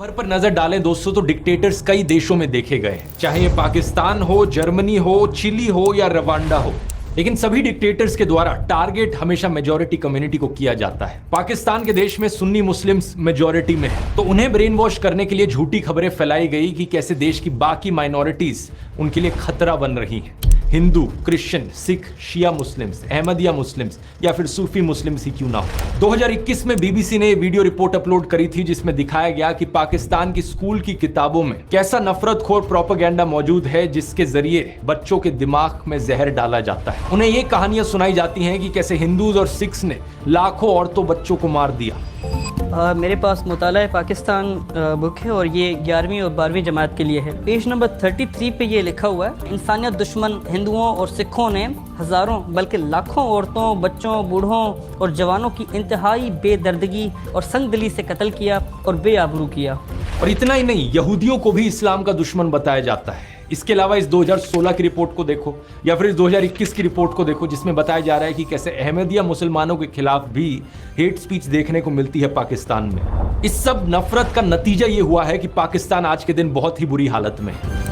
भर पर नजर डालें दोस्तों तो डिक्टेटर्स कई देशों में देखे गए हैं, चाहे ये पाकिस्तान हो, जर्मनी हो, चिली हो या रवांडा हो, लेकिन सभी डिक्टेटर्स के द्वारा टारगेट हमेशा मेजॉरिटी कम्युनिटी को किया जाता है। पाकिस्तान के देश में सुन्नी मुस्लिम्स मेजॉरिटी में है, तो उन्हें ब्रेन वॉश करने के लिए झूठी खबरें फैलाई गई कि कैसे देश की बाकी माइनॉरिटीज उनके लिए खतरा बन रही हैं। हिंदू, क्रिश्चियन, सिख, शिया मुस्लिम्स, अहमदिया मुस्लिम्स या फिर सूफी मुस्लिम्स ही क्यों ना हो। 2021 में बीबीसी ने वीडियो रिपोर्ट अपलोड करी थी जिसमें दिखाया गया कि पाकिस्तान की स्कूल की किताबों में कैसा नफरतखोर प्रोपेगेंडा मौजूद है जिसके जरिए बच्चों के दिमाग में जहर डाला जाता है। उन्हें ये कहानियां सुनाई जाती हैं कि कैसे हिंदूज और सिख्स ने लाखों औरतों बच्चों को मार दिया। मेरे पास मुताला पाकिस्तान बुक है और ये 11वीं और 12वीं जमात के लिए है। पेज नंबर 33 पे ये लिखा हुआ है, इंसानियत दुश्मन हिंदुओं और सिखों ने हज़ारों बल्कि लाखों औरतों, बच्चों, बूढ़ों और जवानों की इंतहाई बेदर्दगी और संगदिली से कत्ल किया और बेआबरू किया। और इतना ही नहीं, यहूदियों को भी इस्लाम का दुश्मन बताया जाता है। इसके अलावा इस 2016 की रिपोर्ट को देखो या फिर इस 2021 की रिपोर्ट को देखो जिसमें बताया जा रहा है कि कैसे अहमदिया मुसलमानों के खिलाफ भी हेट स्पीच देखने को मिलती है पाकिस्तान में। इस सब नफरत का नतीजा ये हुआ है कि पाकिस्तान आज के दिन बहुत ही बुरी हालत में है।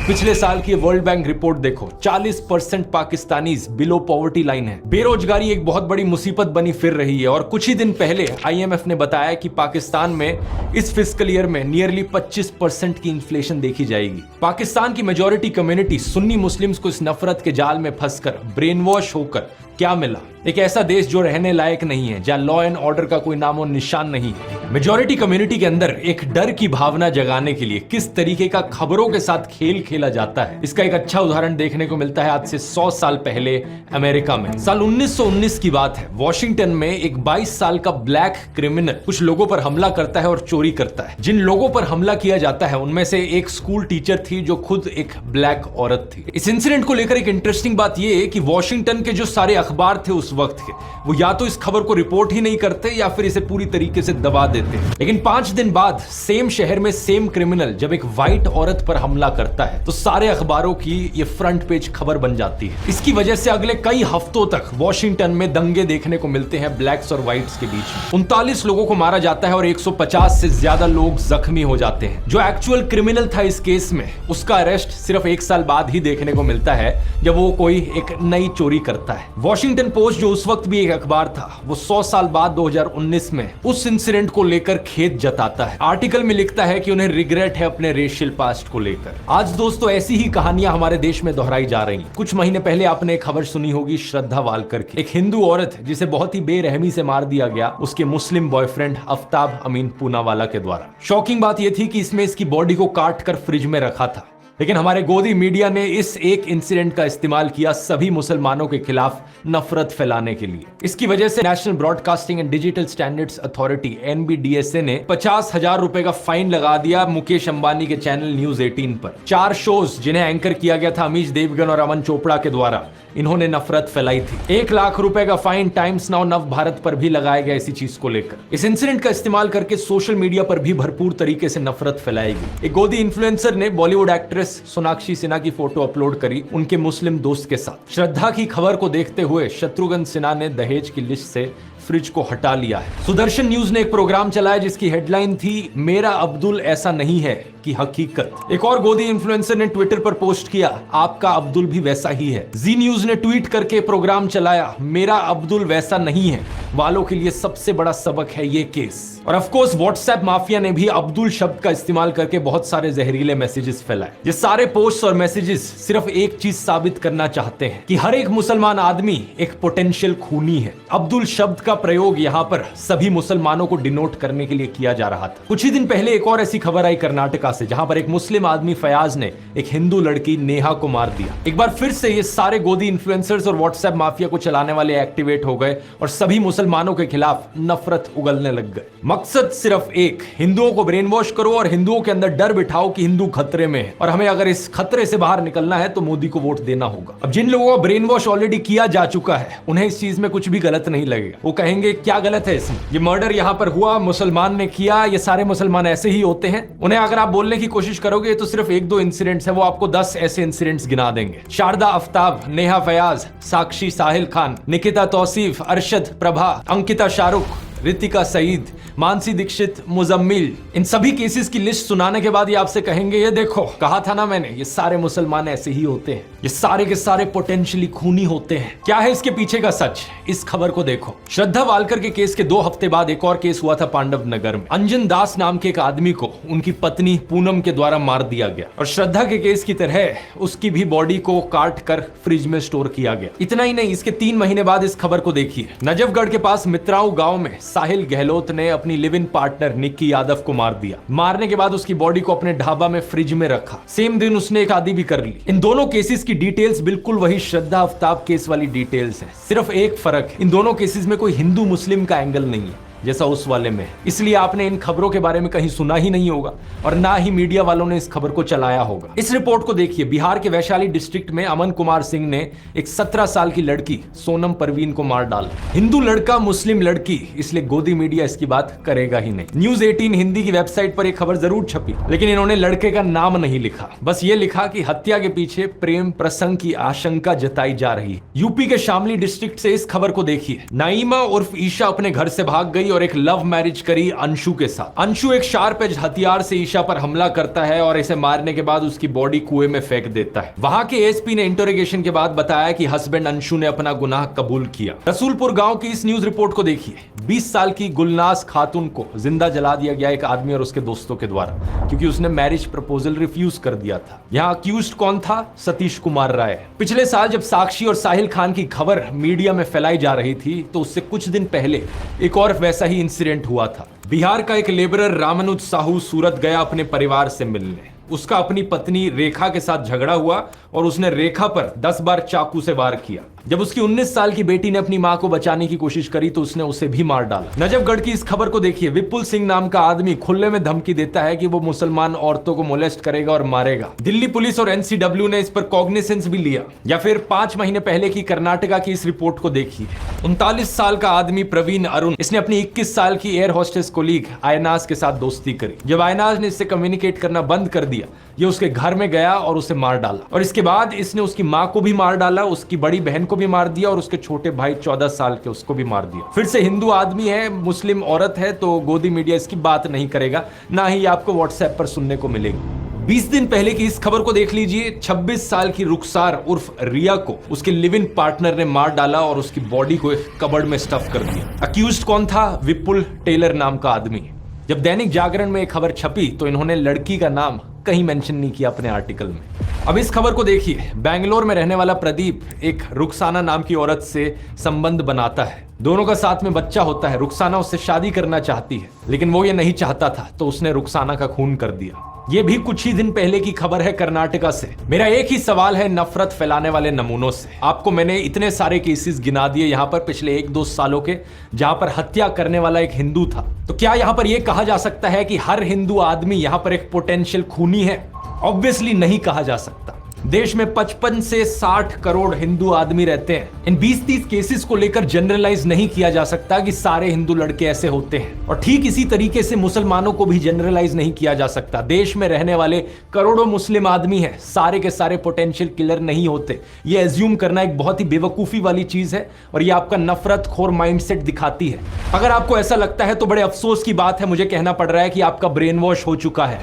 पिछले साल की वर्ल्ड बैंक रिपोर्ट देखो, 40% पाकिस्तानीज बिलो पॉवर्टी लाइन है। बेरोजगारी एक बहुत बड़ी मुसीबत बनी फिर रही है और कुछ ही दिन पहले IMF ने बताया कि पाकिस्तान में इस फिस्कल ईयर में नियरली 25% की इन्फ्लेशन देखी जाएगी। पाकिस्तान की मेजॉरिटी कम्युनिटी सुन्नी मुस्लिम्स को इस नफरत के जाल में फंसकर ब्रेन वॉश होकर क्या मिला? एक ऐसा देश जो रहने लायक नहीं है, जहां लॉ एंड ऑर्डर का कोई नामो निशान नहीं है। मेजॉरिटी कम्युनिटी के अंदर एक डर की भावना जगाने के लिए किस तरीके का खबरों के साथ खेल खेला जाता है, इसका एक अच्छा उदाहरण देखने को मिलता है आज से 100 साल पहले अमेरिका में। साल 1919 की बात है। वॉशिंगटन में एक 22 साल का ब्लैक क्रिमिनल कुछ लोगों पर हमला करता है और चोरी करता है। जिन लोगों पर हमला किया जाता है उनमें से एक स्कूल टीचर थी जो खुद एक ब्लैक औरत थी। इस इंसिडेंट को लेकर एक इंटरेस्टिंग बात यह है कि वॉशिंगटन के जो सारे अखबार थे उस वक्त के, वो या तो इस खबर को रिपोर्ट ही नहीं करते या फिर इसे पूरी तरीके से दबा देते। लेकिन 5 दिन बाद सेम शहर में सेम क्रिमिनल जब एक व्हाइट औरत पर हमला करता है तो सारे अखबारों की ये फ्रंट पेज खबर बन जाती है। इसकी वजह से अगले कई हफ्तों तक वॉशिंगटन में दंगे देखने को मिलते हैं ब्लैक्स और व्हाइट्स के बीच। 39 लोगों को मारा जाता है और 150 से ज्यादा लोग जख्मी हो जाते हैं। जो एक्चुअल क्रिमिनल था इस केस में, उसका अरेस्ट सिर्फ 1 साल बाद ही देखने को मिलता है जब वो कोई एक नई चोरी करता है। वॉशिंगटन पोस्ट जो उस वक्त भी एक अखबार था, वो 100 साल बाद 2019 में उस इंसिडेंट को लेकर खेद जताता है। आर्टिकल में लिखता है कि उन्हें रिग्रेट है अपने रेशियल पास्ट को लेकर। आज दोस्तों ऐसी ही कहानियां हमारे देश में दोहराई जा रही। कुछ महीने पहले आपने एक खबर सुनी होगी श्रद्धा वालकर की, एक हिंदू औरत जिसे बहुत ही बेरहमी से मार दिया गया उसके मुस्लिम बॉयफ्रेंड आफ्ताब अमीन पूनावाला के द्वारा। शॉकिंग बात यह थी कि इसमें इसकी बॉडी को काट कर फ्रिज में रखा था, लेकिन हमारे गोदी मीडिया ने इस एक इंसिडेंट का इस्तेमाल किया सभी मुसलमानों के खिलाफ नफरत फैलाने के लिए। इसकी वजह से national broadcasting and digital standards authority NBDSA ने 50,000 रुपए का फाइन लगा दिया मुकेश अंबानी के चैनल न्यूज 18 पर। 4 शोज जिन्हें एंकर किया गया था अमीश देवगन और अमन चोपड़ा के द्वारा, इन्होंने नफरत फैलाई थी। 1 लाख रुपए का फाइन टाइम्स नाउ नव भारत पर भी लगाया गया इसी चीज को लेकर। इस इंसिडेंट का इस्तेमाल करके सोशल मीडिया पर भी भरपूर तरीके से नफरत फैलाई गई। एक गोदी इन्फ्लुएंसर ने बॉलीवुड एक्ट्रेस सोनाक्षी सिन्हा की फोटो अपलोड करी उनके मुस्लिम दोस्त के साथ। श्रद्धा की खबर को देखते हुए शत्रुघ्न सिन्हा ने दहेज की लिस्ट से फ्रिज को हटा लिया है। सुदर्शन न्यूज ने एक प्रोग्राम चलाया जिसकी हेडलाइन थी, मेरा अब्दुल ऐसा नहीं है की हकीकत। एक और गोदी इन्फ्लुएंसर ने ट्विटर पर पोस्ट किया, आपका अब्दुल भी वैसा ही है। जी न्यूज ने ट्वीट करके प्रोग्राम चलाया, मेरा अब्दुल वैसा नहीं है वालों के लिए सबसे बड़ा सबक है ये केस। और ऑफ कोर्स व्हाट्सएप माफिया ने भी अब्दुल शब्द का इस्तेमाल करके बहुत सारे जहरीले मैसेजेस फैलाए। ये सारे पोस्ट और मैसेजेस सिर्फ एक चीज साबित करना चाहते हैं कि हर एक मुसलमान आदमी एक पोटेंशियल खूनी है। अब्दुल शब्द का प्रयोग यहाँ पर सभी मुसलमानों को डिनोट करने के लिए किया जा रहा था। कुछ ही दिन पहले एक और ऐसी खबर आई कर्नाटका से, जहां पर एक मुस्लिम आदमी फयाज ने एक हिंदू लड़की नेहा को मार दिया। एक बार फिर से ये सारे गोदी इन्फ्लुएंसर्स और व्हाट्सएप माफिया को चलाने वाले एक्टिवेट हो गए और सभी मुसलमानों के खिलाफ नफरत उगलने लग गए। मकसद सिर्फ एक, हिंदुओं को ब्रेन वॉश करो और हिंदुओं के अंदर डर बिठाओ कि हिंदू खतरे में है और हमें अगर इस खतरे से बाहर निकलना है तो मोदी को वोट देना होगा। अब जिन लोगों को ब्रेन वॉश ऑलरेडी किया जा चुका है उन्हें इस चीज में कुछ भी गलत नहीं लगेगा। वो कहेंगे क्या गलत है इसमें, ये मर्डर यहाँ पर हुआ, मुसलमान ने किया, ये सारे मुसलमान ऐसे ही होते हैं। उन्हें अगर आप बोलने की कोशिश करोगे तो सिर्फ 1-2 इंसिडेंट्स है, वो आपको 10 ऐसे इंसिडेंट्स गिना देंगे। शारदा आफ्ताब, नेहा फयाज, साक्षी साहिल खान, निकिता तौसीफ, अरशद प्रभा, अंकिता शाहरुख, रितिका सईद, मानसी दीक्षित, मुजम्मिल, इन सभी केसेस की लिस्ट सुनाने के बाद ये आपसे कहेंगे ये देखो कहा था ना मैंने, ये सारे मुसलमान ऐसे ही होते हैं, ये सारे के सारे पोटेंशियली खूनी होते हैं। क्या है इसके पीछे का सच, इस खबर को देखो। श्रद्धा वालकर के केस के 2 हफ्ते बाद एक और केस हुआ था पांडव नगर में। अंजन दास नाम के एक आदमी को उनकी पत्नी पूनम के द्वारा मार दिया गया और श्रद्धा के केस की तरह उसकी भी बॉडी को काट कर फ्रिज में स्टोर किया गया। इतना ही नहीं, इसके 3 महीने बाद इस खबर को देखिए। नजफगढ़ के पास मित्राऊ गांव में साहिल गहलोत ने अपनी live in partner Nikki Yadav को मार दिया। मारने के बाद उसकी बॉडी को अपने ढाबा में फ्रिज में रखा। सेम दिन उसने एक आदि भी कर ली। इन दोनों केसेस की डिटेल्स बिल्कुल वही श्रद्धा आफ्ताब केस वाली डिटेल्स हैं। सिर्फ एक फर्क, इन दोनों केसेस में कोई हिंदू मुस्लिम का एंगल नहीं है जैसा उस वाले में। इसलिए आपने इन खबरों के बारे में कहीं सुना ही नहीं होगा और ना ही मीडिया वालों ने इस खबर को चलाया होगा। इस रिपोर्ट को देखिए। बिहार के वैशाली डिस्ट्रिक्ट में अमन कुमार सिंह ने एक 17 साल की लड़की सोनम परवीन को मार डाला। हिंदू लड़का मुस्लिम लड़की, इसलिए गोदी मीडिया इसकी बात करेगा ही नहीं। न्यूज 18 हिंदी की वेबसाइट पर एक खबर जरूर छपी, लेकिन इन्होंने लड़के का नाम नहीं लिखा। बस ये लिखा कि हत्या के पीछे प्रेम प्रसंग की आशंका जताई जा रही है। यूपी के शामली डिस्ट्रिक्ट से इस खबर को देखिए। नाइमा उर्फ ईशा अपने घर से भाग गई और एक लव मैरिज करी अंशु के साथ। अंशु एक शार्प एज हथियार से ईशा पर हमला करता है और इसे मारने के बाद उसकी बॉडी कुएं में फेंक देता है। वहां के एसपी ने इंटरोगेशन के बाद बताया कि हस्बैंड अंशु ने अपना गुनाह कबूल किया। रसूलपुर गांव की इस न्यूज रिपोर्ट को देखिए। 20 साल की गुलनाज खातून को जिंदा जला दिया गया एक आदमी और उसके दोस्तों के द्वारा, क्योंकि उसने मैरिज प्रपोजल रिफ्यूज कर दिया था। यहाँ अक्यूज्ड कौन था? सतीश कुमार राय। पिछले साल जब साक्षी और साहिल खान की खबर मीडिया में फैलाई जा रही थी तो उससे कुछ दिन पहले एक और वैसा ही इंसिडेंट हुआ था। बिहार का एक लेबरर रामानुज साहू सूरत गया अपने परिवार से मिलने। उसका अपनी पत्नी रेखा के साथ झगड़ा हुआ और उसने रेखा पर 10 बार चाकू से वार किया। जब उसकी 19 साल की बेटी ने अपनी मां को बचाने की कोशिश करी तो उसने उसे भी मार डाला। नजफगढ़ की इस खबर को देखिए। विपुल सिंह नाम का आदमी खुले में धमकी देता है कि वो मुसलमान औरतों को मोलेस्ट करेगा और मारेगा। दिल्ली पुलिस और एनसीडब्ल्यू ने इस पर कॉग्निसेंस भी लिया। या फिर 5 महीने पहले की कर्नाटका की इस रिपोर्ट को देखिए। 39 साल का आदमी प्रवीण अरुण, इसने अपनी 21 साल की एयर होस्टेस कोलीग आयनाज के साथ दोस्ती करी। जब आयनाज ने इससे कम्युनिकेट करना बंद कर दिया, ये उसके घर में गया और उसे मार डाला। और इसके बाद इसने उसकी मां को भी मार डाला, उसकी बड़ी बहन को भी मार दिया और उसके छोटे भाई 14 साल के उसको भी मार दिया। फिर से हिंदू आदमी है, मुस्लिम औरत है, तो गोदी मीडिया इसकी बात नहीं करेगा, ना ही आपको व्हाट्सएप पर सुनने को मिलेगी। 20 दिन पहले की इस खबर को देख लीजिए। 26 साल की रुखसार उर्फ रिया को उसके लिव इन पार्टनर ने मार डाला और उसकी बॉडी को एक कबर्ड में स्टफ कर दिया। अक्यूज्ड कौन था? विपुल टेलर नाम का आदमी। जब दैनिक जागरण में एक खबर छपी तो इन्होंने लड़की का नाम कहीं मेंशन नहीं किया अपने आर्टिकल में। अब इस खबर को देखिए। बेंगलोर में रहने वाला प्रदीप एक रुखसाना नाम की औरत से संबंध बनाता है। दोनों का साथ में बच्चा होता है। रुखसाना उससे शादी करना चाहती है, लेकिन वो ये नहीं चाहता था, तो उसने रुखसाना का खून कर दिया। ये भी कुछ ही दिन पहले की खबर है कर्नाटका से। मेरा एक ही सवाल है नफरत फैलाने वाले नमूनों से। आपको मैंने इतने सारे केसेस गिना दिए यहाँ पर पिछले 1-2 सालों के, जहां पर हत्या करने वाला एक हिंदू था। तो क्या यहाँ पर यह कहा जा सकता है कि हर हिंदू आदमी यहाँ पर एक पोटेंशियल खूनी है? ऑब्वियसली नहीं कहा जा सकता। देश में 55 से 60 करोड़ हिंदू आदमी रहते हैं। इन 20-30 केसेस को लेकर जनरलाइज नहीं किया जा सकता कि सारे हिंदू लड़के ऐसे होते हैं, और ठीक इसी तरीके से मुसलमानों को भी जनरलाइज नहीं किया जा सकता। देश में रहने वाले करोड़ों मुस्लिम आदमी हैं, सारे के सारे पोटेंशियल किलर नहीं होते। ये एज्यूम करना एक बहुत ही बेवकूफी वाली चीज है और ये आपका नफरत खोर माइंडसेट दिखाती है। अगर आपको ऐसा लगता है तो बड़े अफसोस की बात है, मुझे कहना पड़ रहा है कि आपका ब्रेन वॉश हो चुका है।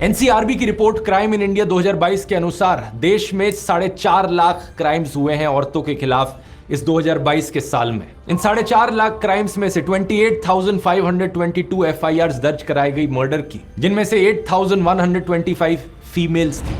एनसीआरबी की रिपोर्ट क्राइम इन इंडिया 2022 के अनुसार देश में 4.5 लाख क्राइम्स हुए हैं औरतों के खिलाफ इस 2022 के साल में। इन 4.5 लाख क्राइम्स में से 28,522 एफआईआर दर्ज कराई गई मर्डर की, जिनमें से 8,125 फीमेल्स थी।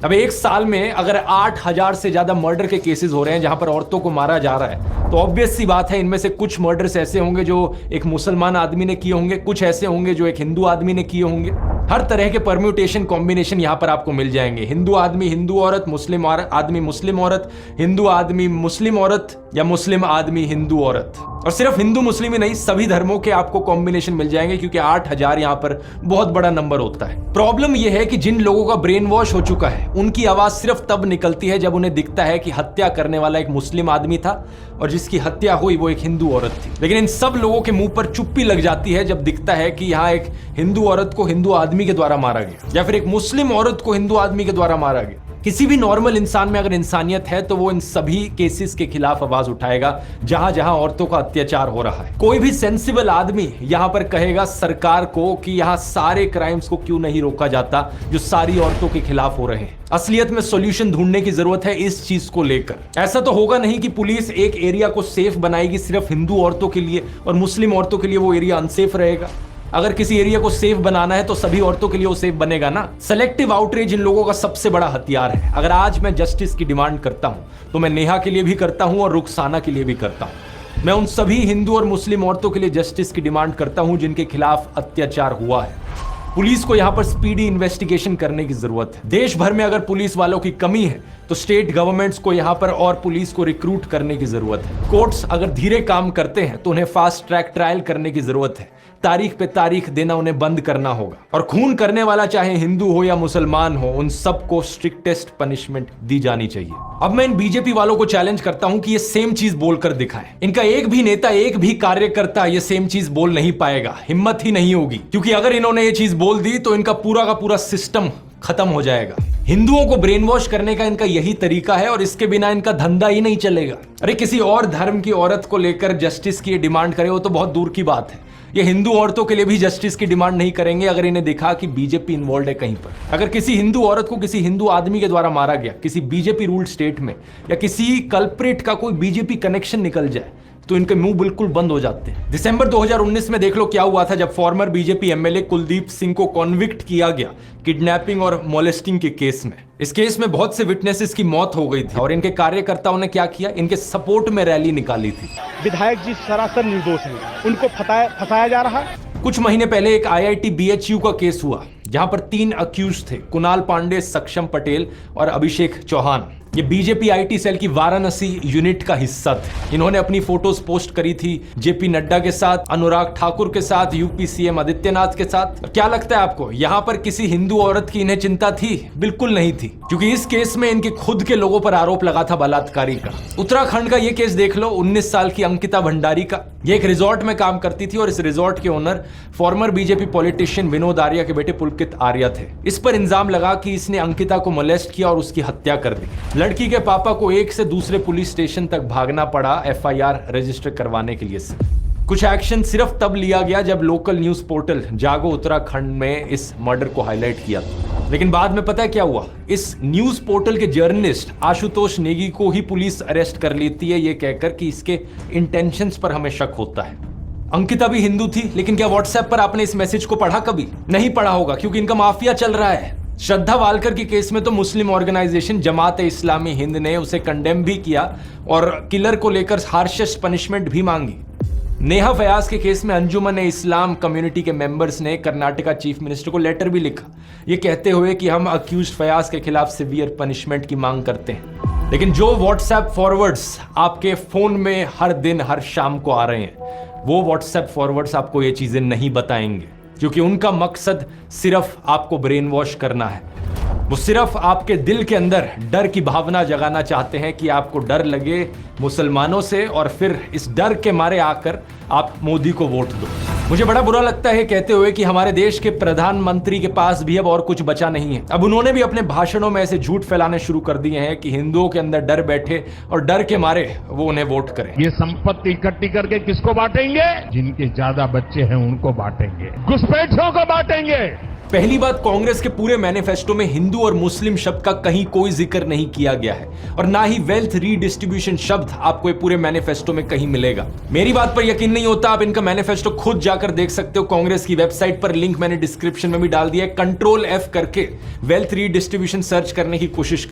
अब एक साल में अगर 8,000 से ज्यादा मर्डर के केसेस हो रहे हैं जहां पर औरतों को मारा जा रहा है, तो ऑब्वियस सी बात है इनमें से कुछ मर्डर्स ऐसे होंगे जो एक मुसलमान आदमी ने किए होंगे, कुछ ऐसे होंगे जो एक हिंदू आदमी ने किए होंगे। हर तरह के परम्यूटेशन कॉम्बिनेशन यहां पर आपको मिल जाएंगे। हिंदू आदमी हिंदू औरत, मुस्लिम आदमी मुस्लिम औरत, हिंदू आदमी मुस्लिम औरत या मुस्लिम आदमी हिंदू औरत। और सिर्फ हिंदू मुस्लिम ही नहीं, सभी धर्मों के आपको कॉम्बिनेशन मिल जाएंगे, क्योंकि 8,000 यहां पर बहुत बड़ा नंबर होता है। प्रॉब्लम यह है कि जिन लोगों का ब्रेन वॉश हो चुका है उनकी आवाज सिर्फ तब निकलती है जब उन्हें दिखता है कि हत्या करने वाला एक मुस्लिम आदमी था और जिसकी हत्या हुई वो एक हिंदू औरत थी। लेकिन इन सब लोगों के मुंह पर चुप्पी लग जाती है जब दिखता है कि यहाँ एक हिंदू औरत को हिंदू आदमी के द्वारा मारा गया या फिर एक मुस्लिम औरत को हिंदू आदमी के द्वारा मारा गया। किसी भी नॉर्मल इंसान में अगर इंसानियत है तो वो इन सभी केसेस के खिलाफ आवाज उठाएगा जहां जहां औरतों का अत्याचार हो रहा है। कोई भी सेंसिबल आदमी यहां पर कहेगा सरकार को कि यहां सारे क्राइम्स को क्यों नहीं रोका जाता जो सारी औरतों के खिलाफ हो रहे हैं। असलियत में सॉल्यूशन ढूंढने की जरूरत है इस चीज को लेकर। ऐसा तो होगा नहीं कि पुलिस एक एरिया को सेफ बनाएगी सिर्फ हिंदू औरतों के लिए और मुस्लिम औरतों के लिए वो एरिया अनसेफ रहेगा। अगर किसी एरिया को सेफ बनाना है तो सभी औरतों के लिए वो सेफ बनेगा ना। सेलेक्टिव आउटरीच इन लोगों का सबसे बड़ा हथियार है। अगर आज मैं जस्टिस की डिमांड करता हूं तो मैं नेहा के लिए भी करता हूं और रुखसाना के लिए भी करता हूं। मैं उन सभी हिंदू और मुस्लिम औरतों के लिए जस्टिस की डिमांड करता हूं जिनके खिलाफ अत्याचार हुआ है। पुलिस को यहां पर स्पीडी इन्वेस्टिगेशन करने की जरूरत है। देश भर में अगर पुलिस वालों की कमी है तो स्टेट गवर्नमेंट्स को यहां पर और पुलिस को रिक्रूट करने की जरूरत है। कोर्ट्स अगर धीरे काम करते हैं तो उन्हें फास्ट ट्रैक ट्रायल करने की जरूरत है। तारीख पे तारीख देना उन्हें बंद करना होगा और खून करने वाला चाहे हिंदू हो या मुसलमान हो उन सबको स्ट्रिक्टेस्ट पनिशमेंट दी जानी चाहिए। अब मैं इन बीजेपी वालों को चैलेंज करता हूं कि ये सेम चीज बोलकर दिखाएं। इनका एक भी नेता एक भी कार्यकर्ता ये सेम चीज बोल नहीं पाएगा, हिम्मत ही नहीं होगी, क्योंकि अगर इन्होंने ये चीज बोल दी तो इनका पूरा का पूरा सिस्टम खत्म हो जाएगा। हिंदुओं को ब्रेन वॉश करने का इनका यही तरीका है और इसके बिना इनका धंधा ही नहीं चलेगा। अरे किसी और धर्म की औरत को लेकर जस्टिस की डिमांड करे वो तो बहुत दूर की बात है। ये हिंदू औरतों के लिए भी जस्टिस की डिमांड नहीं करेंगे अगर इन्हें दिखा कि बीजेपी इन्वॉल्व है कहीं पर। अगर किसी हिंदू औरत को किसी हिंदू आदमी के द्वारा मारा गया किसी बीजेपी रूल्ड स्टेट में या किसी कल्प्रिट का कोई बीजेपी कनेक्शन निकल जाए तो इनके मुंह बिल्कुल बंद हो जाते हैं। दिसंबर 2019 में देख लो क्या हुआ था जब farmer BJP MLA Kuldeep Singh को कॉन्विक्ट किया गया किडनैपिंग और मोलेस्टिंग के केस में। इस केस में बहुत से विटनेसेस की मौत हो गई थी और इनके कार्यकर्ताओं ने क्या किया, इनके सपोर्ट में रैली निकाली थी। विधायक जी सरासर निर्दोष हैं, उनको फंसाया जा रहा है। कुछ महीने पहले एक IIT BHU का केस हुआ जहां पर 3 अक्यूज थे, कुणाल पांडे, सक्षम पटेल और अभिषेक चौहान। ये बीजेपी IT सेल की वाराणसी यूनिट का हिस्सा थे। इन्होंने अपनी फोटोज पोस्ट करी थी JP नड्डा के साथ, अनुराग ठाकुर के साथ, UP CM आदित्यनाथ के साथ। क्या लगता है आपको यहां पर किसी हिंदू औरत की इन्हें चिंता थी? बिल्कुल नहीं थी, क्योंकि इस केस में इनके खुद के लोगों पर आरोप लगा था बलात्कारी का। उत्तराखंड का ये केस देख लो, 19 साल की अंकिता भंडारी का। ये एक रिजॉर्ट में काम करती थी और इस रिजॉर्ट के owner farmer BJP politician Vinod Arya के बेटे पुलकित आर्या थे। इस पर इल्जाम लगा कि इसने अंकिता को मोलेस्ट किया और उसकी हत्या कर दी। लड़की के पापा को एक से दूसरे पुलिस स्टेशन तक भागना पड़ा FIR रजिस्टर करवाने के लिए। कुछ एक्शन सिर्फ तब लिया गया जब लोकल न्यूज पोर्टल जागो उत्तराखंड में इस मर्डर को हाईलाइट किया था। लेकिन बाद में पता है क्या हुआ, इस न्यूज पोर्टल के जर्नलिस्ट आशुतोष नेगी को ही पुलिस अरेस्ट कर लेती है ये कहकर कि इसके इंटेंशंस पर हमें शक होता है। अंकिता भी हिंदू थी, लेकिन क्या व्हाट्सएप पर आपने इस मैसेज को पढ़ा? कभी नहीं पढ़ा होगा, क्योंकि इनका माफिया चल रहा है। श्रद्धा वालकर के केस में तो मुस्लिम ऑर्गेनाइजेशन जमात-ए-इस्लामी हिंद ने उसे कंडेम भी किया और किलर को लेकर हार्शेस्ट पनिशमेंट भी मांगी। नेहा फयाज के केस में अंजुमन-ए-इस्लाम कम्युनिटी के मेंबर्स ने कर्नाटका चीफ मिनिस्टर को लेटर भी लिखा, ये कहते हुए कि हम अक्यूज फयाज के खिलाफ सिवियर पनिशमेंट की मांग करते हैं। लेकिन जो व्हाट्सएप फॉरवर्ड्स आपके फोन में हर दिन हर शाम को आ रहे हैं, वो व्हाट्सएप फॉरवर्ड्स आपको ये चीजें नहीं बताएंगे, क्योंकि उनका मकसद सिर्फ आपको ब्रेन वॉश करना है। वो सिर्फ आपके दिल के अंदर डर की भावना जगाना चाहते हैं कि आपको डर लगे मुसलमानों से और फिर इस डर के मारे आकर आप मोदी को वोट दो। मुझे बड़ा बुरा लगता है कहते हुए कि हमारे देश के प्रधानमंत्री के पास भी अब और कुछ बचा नहीं है। अब उन्होंने भी अपने भाषणों में ऐसे झूठ फैलाने शुरू कर दिए हैं कि हिंदुओं के अंदर डर बैठे और डर के मारे वो उन्हें वोट करें। ये संपत्ति इकट्ठी करके किसको बांटेंगे? जिनके ज्यादा बच्चे हैं उनको बांटेंगे, घुसपैठियों को बांटेंगे। पहली बात, कांग्रेस के पूरे मैनिफेस्टो में हिंदू और मुस्लिम शब्द का कहीं कोई जिक्र नहीं किया गया है और ना ही वेल्थ रीडिस्ट्रीब्यूशन शब्द आपको ये पूरे मैनिफेस्टो में कहीं मिलेगा। मेरी बात पर यकीन नहीं होता, आप इनका मैनिफेस्टो खुद जाकर देख सकते हो कांग्रेस की वेबसाइट पर, लिंक मैंने डिस्क्रिप्शन में भी डाल दिया है। Ctrl F करके वेल्थ रीडिस्ट्रीब्यूशन सर्च करने की कोशिश